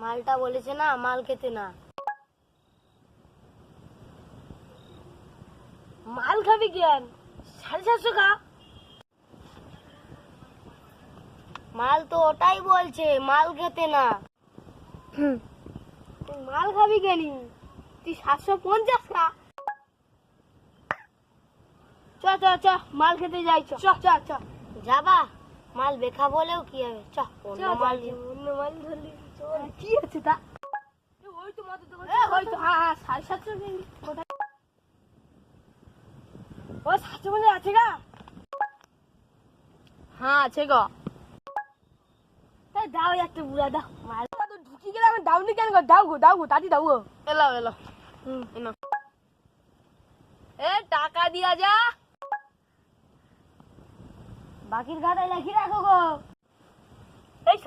মালটা বলেছে না মাল খেতে না। মাল খাবি কেন? 750 খা। মাল তো ওটাই বলছে মাল খেতে না। তুই মাল খাবি কেন? তুই 750 খা। চ চ চ মাল খেতে যাই। চ চ চ যাবা? মাল বেখা বলেও কি হবে? চ অন্য মাল ধরলি কি আছে তা? ওই তো মত দোকান। ওই তো হ্যাঁ 750 কোথায়? ও 750 আছে গা? হ্যাঁ আছে গো। দাও একটা বুড়া দাও। মাল তো ঢুকি গেলে আমি দাউনি কেন গো? দাও গো তাড়ি দাও গো। এলো এনো এ টাকা দিয়া যা। বাকির খাতায় লিখে রাখো গো। এই